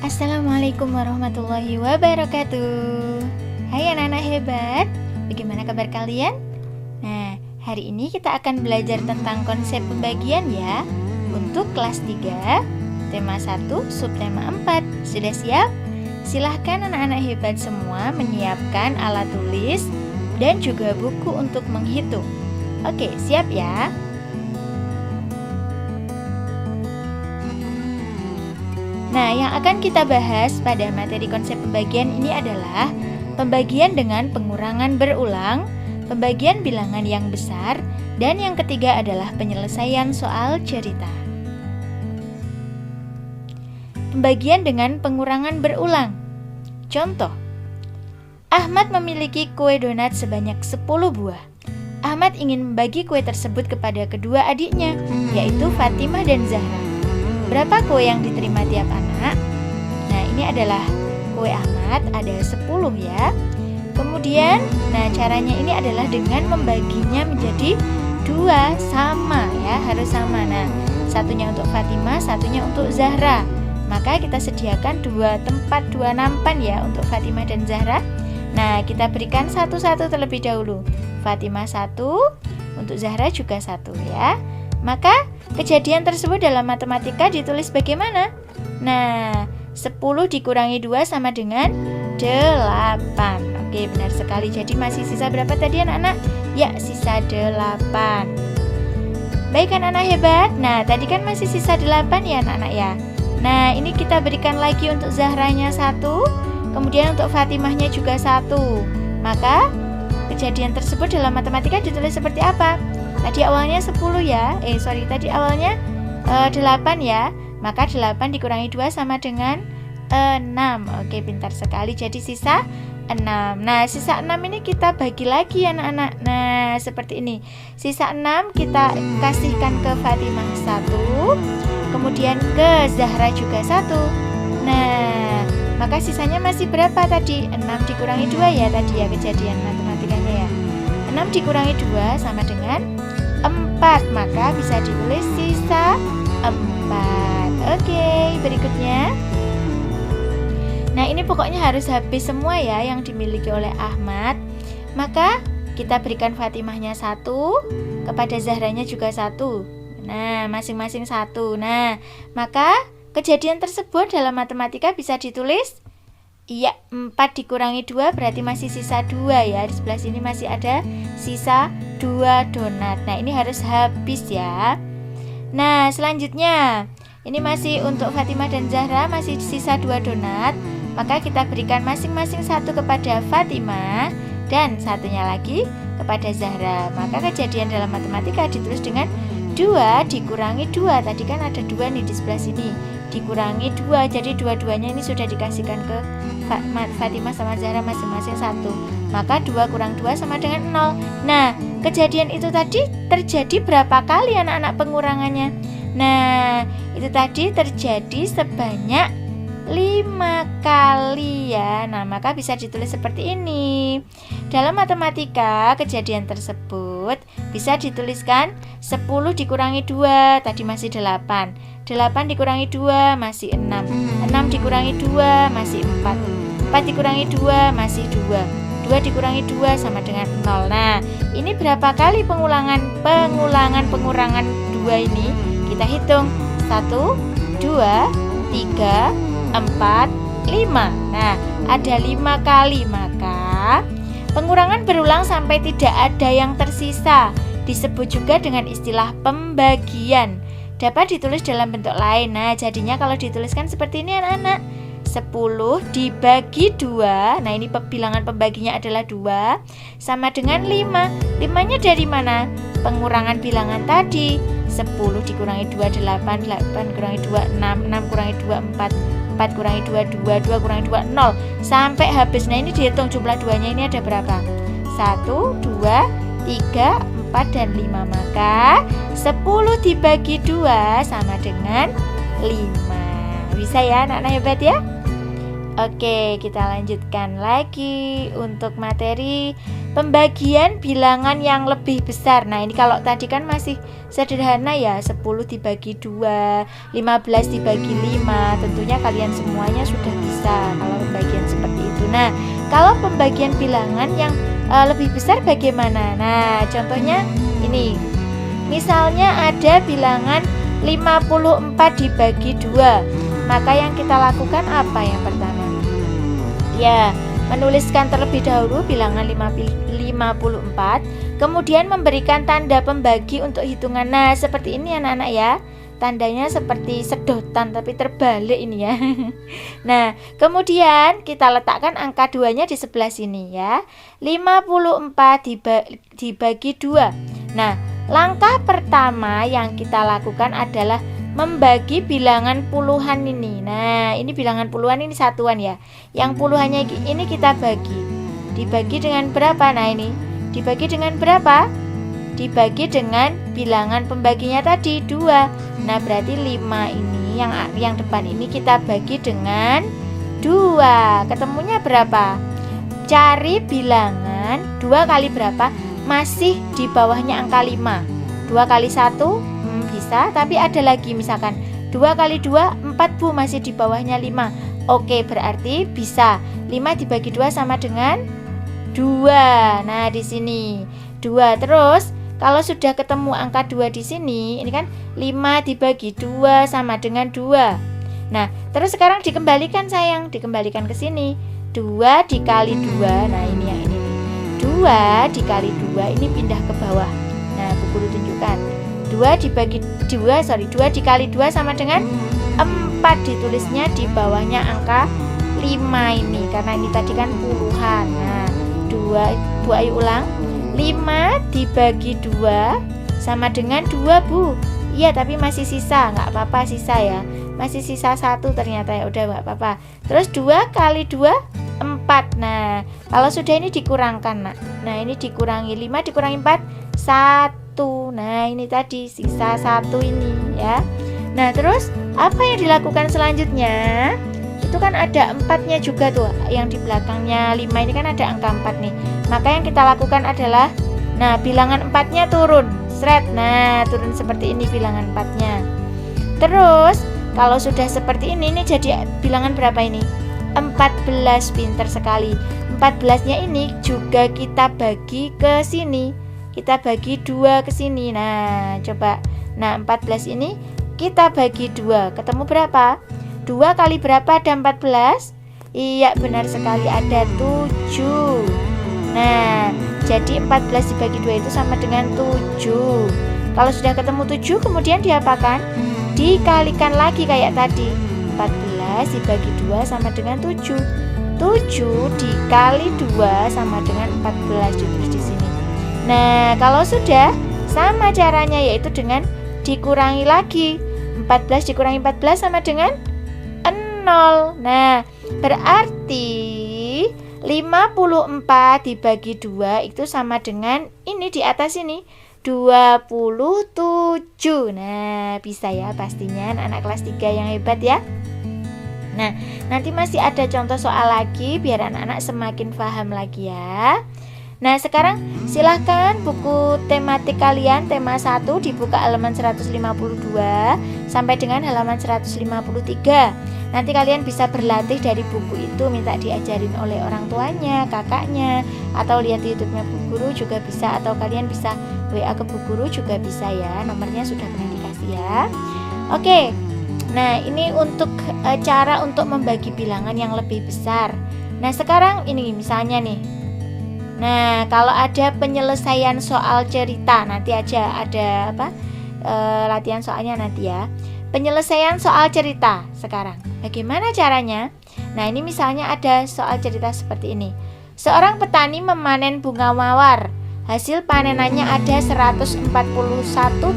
Assalamualaikum warahmatullahi wabarakatuh. Hai anak-anak hebat, bagaimana kabar kalian? Nah, hari ini kita akan belajar tentang konsep pembagian ya. Untuk kelas 3, tema 1, subtema 4. Sudah siap? Silahkan anak-anak hebat semua menyiapkan alat tulis dan juga buku untuk menghitung. Oke, siap ya? Nah, yang akan kita bahas pada materi konsep pembagian ini adalah pembagian dengan pengurangan berulang, pembagian bilangan yang besar, dan yang ketiga adalah penyelesaian soal cerita. Pembagian dengan pengurangan berulang. Contoh, Ahmad memiliki kue donat sebanyak 10 buah. Ahmad ingin membagi kue tersebut kepada kedua adiknya, yaitu Fatimah dan Zahra. Berapa kue yang diterima tiap anak? Nah, ini adalah kue Ahmad, ada 10 ya. Kemudian, caranya ini adalah dengan membaginya menjadi 2 sama ya, harus sama. Nah, satunya untuk Fatimah, satunya untuk Zahra. Maka kita sediakan 2 tempat, 2 nampan ya untuk Fatimah dan Zahra. Nah, kita berikan satu-satu terlebih dahulu. Fatimah 1, untuk Zahra juga 1 ya. Maka kejadian tersebut dalam matematika ditulis bagaimana? Nah, 10 dikurangi 2 sama dengan 8. Oke, benar sekali. Jadi masih sisa berapa tadi anak-anak? Ya, sisa 8. Baik anak-anak hebat. Nah, tadi kan masih sisa 8 ya anak-anak ya. Nah, ini kita berikan lagi untuk Zahranya 1, kemudian untuk Fatimahnya juga 1. Maka kejadian tersebut dalam matematika ditulis seperti apa? Tadi awalnya 10 ya. Tadi awalnya 8 ya. Maka 8 dikurangi 2 sama dengan 6. Oke, pintar sekali. Jadi sisa 6. Nah, sisa 6 ini kita bagi lagi anak-anak. Nah, seperti ini. Sisa 6 kita kasihkan ke Fatimah 1, kemudian ke Zahra juga 1. Nah, maka sisanya masih berapa tadi? 6 dikurangi 2 ya tadi ya kejadian matematikanya ya. 6 dikurangi 2 sama dengan 4, maka bisa ditulis sisa 4. Oke, berikutnya. Nah, ini pokoknya harus habis semua ya yang dimiliki oleh Ahmad. Maka kita berikan Fatimahnya 1, kepada Zahranya juga 1. Nah, masing-masing 1. Nah, maka kejadian tersebut dalam matematika bisa ditulis, iya, 4 dikurangi 2 berarti masih sisa 2 ya. Di sebelah sini masih ada sisa 2 donat. Nah, ini harus habis ya. Nah, selanjutnya ini masih untuk Fatimah dan Zahra, masih sisa 2 donat. Maka kita berikan masing-masing 1 kepada Fatimah dan satunya lagi kepada Zahra. Maka kejadian dalam matematika ditulis dengan 2 dikurangi 2. Tadi kan ada 2 nih di sebelah sini, dikurangi 2. Jadi dua-duanya ini sudah dikasihkan ke Fatimah sama Zahra masing-masing 1. Maka 2 kurang 2 sama dengan 0. Nah, kejadian itu tadi terjadi berapa kali anak-anak pengurangannya? Nah, itu tadi terjadi sebanyak 5 kali ya. Nah, maka bisa ditulis seperti ini. Dalam matematika, kejadian tersebut bisa dituliskan 10 dikurangi 2, tadi masih 8. 8 dikurangi 2 masih 6. 6 dikurangi 2 masih 4. 4 dikurangi 2 masih 2. 2 dikurangi 2 sama dengan 0. Nah, ini berapa kali pengurangan 2 ini? Kita hitung. 1, 2, 3, 4, 5. Nah, ada 5 kali. Maka pengurangan berulang sampai tidak ada yang tersisa. Disebut juga dengan istilah pembagian. Dapat ditulis dalam bentuk lain. Nah, jadinya kalau dituliskan seperti ini anak-anak, 10 dibagi 2. Nah, ini bilangan pembaginya adalah 2, sama dengan 5. 5-nya dari mana? Pengurangan bilangan tadi. 10 dikurangi 2, 8. 8 kurangi 2, 6. 6 kurangi 2, 4. 4 kurangi 2, 2. 2 kurangi 2, 0. Sampai habis. Nah, ini dihitung jumlah 2-nya ini ada berapa? 1, 2, 3, 4, dan 5. Maka 10 dibagi 2 sama dengan 5. Bisa ya anak-anak hebat ya? Oke, kita lanjutkan lagi untuk materi pembagian bilangan yang lebih besar. Nah, ini kalau tadi kan masih sederhana ya, 10 dibagi 2, 15 dibagi 5. Tentunya kalian semuanya sudah bisa kalau pembagian seperti itu. Nah, kalau pembagian bilangan yang lebih besar bagaimana? Nah, contohnya ini. Misalnya ada bilangan 54 dibagi 2. Maka yang kita lakukan apa yang pertama? Ya, menuliskan terlebih dahulu bilangan 54, kemudian memberikan tanda pembagi untuk hitungan. Nah, seperti ini anak-anak ya. Tandanya seperti sedotan tapi terbalik ini ya. Nah, kemudian kita letakkan angka 2-nya di sebelah sini ya. 54 dibagi 2. Nah, langkah pertama yang kita lakukan adalah membagi bilangan puluhan ini. Nah, ini bilangan puluhan, ini satuan ya. Yang puluhannya ini kita bagi. Dibagi dengan berapa? Nah, ini dibagi dengan berapa? Dibagi dengan bilangan pembaginya tadi 2. Nah, berarti 5 ini yang depan ini kita bagi dengan 2. Ketemunya berapa? Cari bilangan 2 kali berapa? Masih di bawahnya angka 5. 2 kali 1 bisa, tapi ada lagi misalkan 2 kali 2 4 Bu, masih di bawahnya 5. Oke, berarti bisa 5 dibagi 2 sama dengan 2. Nah, di sini 2. Terus kalau sudah ketemu angka 2 di sini, ini kan 5 dibagi 2 sama dengan 2. Nah, terus sekarang dikembalikan sayang, dikembalikan ke sini. 2 dikali 2. Nah, ini yang ini nih. 2 dikali 2 ini pindah ke bawah. Nah, Bu Guru tunjukkan. 2 dikali 2 sama dengan 4, ditulisnya di bawahnya angka 5 ini, karena ini tadi kan puluhan. Nah, 2, Bu Ayu ulang. 5 dibagi 2 sama dengan 2 Bu. Iya, tapi masih sisa, nggak apa-apa sisa ya. Masih sisa 1 ternyata ya, udah nggak apa-apa. Terus 2 kali 2 4. Nah, kalau sudah ini dikurangkan nak. Nah, ini dikurangi 5 dikurangi 4 1. Nah, ini tadi sisa 1 ini ya. Nah, terus apa yang dilakukan selanjutnya? Itu kan ada 4-nya juga tuh. Yang di belakangnya 5 ini kan ada angka 4 nih. Maka yang kita lakukan adalah, nah, bilangan 4-nya turun. Sret. Nah, turun seperti ini bilangan 4-nya. Terus kalau sudah seperti ini jadi bilangan berapa ini? 14. Pinter sekali. 14-nya ini juga kita bagi ke sini. Kita bagi 2 ke sini. Nah, coba. Nah, 14 ini kita bagi 2. Ketemu berapa? 2 kali berapa ada 14? Iya, benar sekali, ada 7. Nah, jadi 14 dibagi 2 itu sama dengan 7. Kalau sudah ketemu 7, kemudian diapakan? Dikalikan lagi kayak tadi. 14 dibagi 2 sama dengan 7. 7 dikali 2 sama dengan 14, ditulis di sini. Nah, kalau sudah sama caranya, yaitu dengan dikurangi lagi. 14 dikurangi 14 sama dengan 0. Nah, berarti 54 dibagi 2 itu sama dengan ini di atas ini 27. Nah, bisa ya pastinya anak-anak kelas 3 yang hebat ya. Nah, nanti masih ada contoh soal lagi biar anak-anak semakin paham lagi ya. Nah, sekarang silahkan buku tematik kalian, tema 1 dibuka halaman 152 sampai dengan halaman 153. Nanti kalian bisa berlatih dari buku itu, minta diajarin oleh orang tuanya, kakaknya, atau lihat di YouTube-nya Bu Guru juga bisa, atau kalian bisa WA ke Bu Guru juga bisa ya. Nomornya sudah pernah dikasih ya. Oke. Nah, ini untuk cara untuk membagi bilangan yang lebih besar. Nah, sekarang ini misalnya nih. Nah, kalau ada penyelesaian soal cerita, nanti aja ada latihan soalnya nanti ya. Penyelesaian soal cerita sekarang. Bagaimana caranya? Nah, ini misalnya ada soal cerita seperti ini. Seorang petani memanen bunga mawar. Hasil panenannya ada 141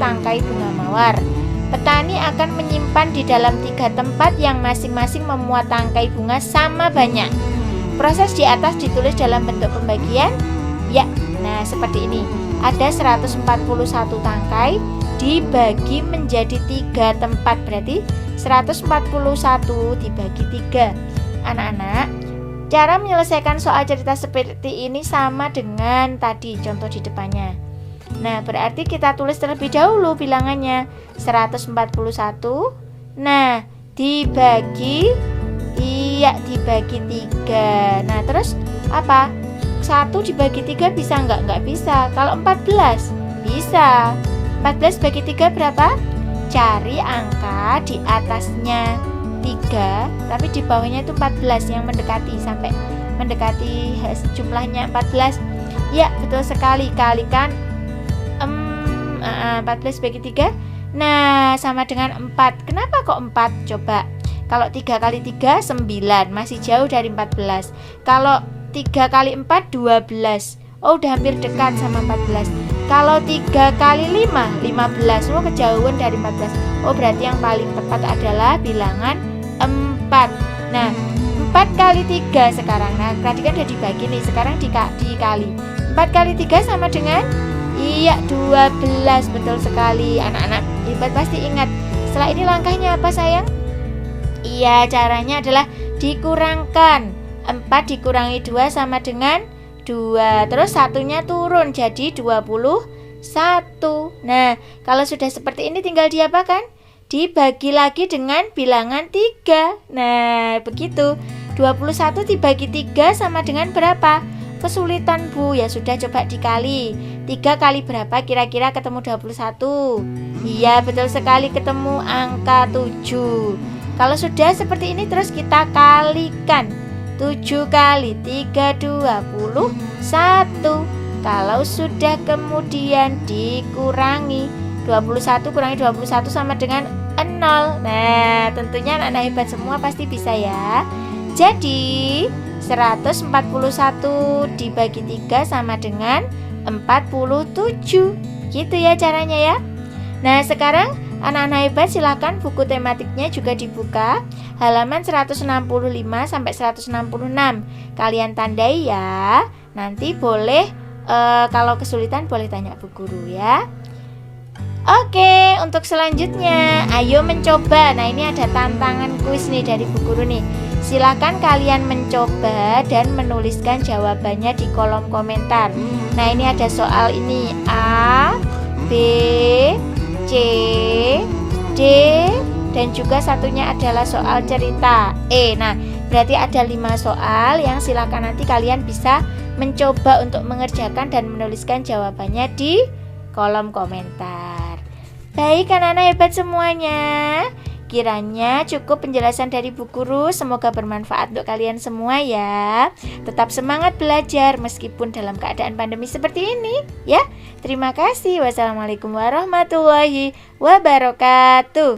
tangkai bunga mawar. Petani akan menyimpan di dalam 3 tempat yang masing-masing memuat tangkai bunga sama banyak. Proses di atas ditulis dalam bentuk pembagian. Ya, nah seperti ini. Ada 141 tangkai dibagi menjadi 3 tempat. Berarti 141 dibagi 3. Anak-anak, cara menyelesaikan soal cerita seperti ini sama dengan tadi contoh di depannya. Nah, berarti kita tulis terlebih dahulu bilangannya 141. Nah, dibagi 3. Nah, terus apa? 1 dibagi 3 bisa nggak? Nggak bisa. Kalau 14 bisa. 14 bagi 3 berapa? Cari angka di atasnya 3, tapi di bawahnya itu 14 yang mendekati sampai mendekati jumlahnya 14. Ya, betul sekali. Kalikan 14 bagi 3. Nah, sama dengan 4. Kenapa kok 4? Coba. Kalau 3 kali 3 9, masih jauh dari 14. Kalau 3 kali 4 12. Oh, udah hampir dekat sama 14. Kalau 3 kali 5 15. Oh, kejauhan dari 14. Oh, berarti yang paling tepat adalah bilangan 4. Nah, 4 kali 3 sekarang. Nah, tadi kan udah dibagi nih, sekarang dikali. 4 kali 3 sama dengan 12. Betul sekali. Anak-anak hebat pasti ingat. Setelah ini langkahnya apa, sayang? Iya, caranya adalah dikurangkan. 4 dikurangi 2 sama dengan 2. Terus satunya turun jadi 21. Nah, kalau sudah seperti ini tinggal diapakan? Dibagi lagi dengan bilangan 3. Nah, begitu. 21 dibagi 3 sama dengan berapa? Kesulitan, Bu. Ya sudah, coba dikali. 3 kali berapa kira-kira ketemu 21? Iya, betul sekali, ketemu angka 7. Kalau sudah seperti ini terus kita kalikan. 7 kali 3 21. Kalau sudah kemudian dikurangi 21 kurangi 21 sama dengan 0. Nah, tentunya anak-anak hebat semua pasti bisa ya. Jadi 141 dibagi 3 sama dengan 47. Gitu ya caranya ya. Nah, sekarang anak-anak hebat silahkan buku tematiknya juga dibuka, halaman 165 sampai 166. Kalian tandai ya. Nanti boleh kalau kesulitan boleh tanya Bu Guru ya. Oke, untuk selanjutnya ayo mencoba. Nah, ini ada tantangan kuis nih dari Bu Guru nih. Silakan kalian mencoba dan menuliskan jawabannya di kolom komentar. Nah, ini ada soal ini A, B, C, D, dan juga satunya adalah soal cerita E. Nah, berarti ada 5 soal yang silakan nanti kalian bisa mencoba untuk mengerjakan dan menuliskan jawabannya di kolom komentar. Baik, anak-anak hebat semuanya. Kiranya cukup penjelasan dari Bu Guru. Semoga bermanfaat untuk kalian semua ya. Tetap semangat belajar meskipun dalam keadaan pandemi seperti ini ya. Terima kasih. Wassalamualaikum warahmatullahi wabarakatuh.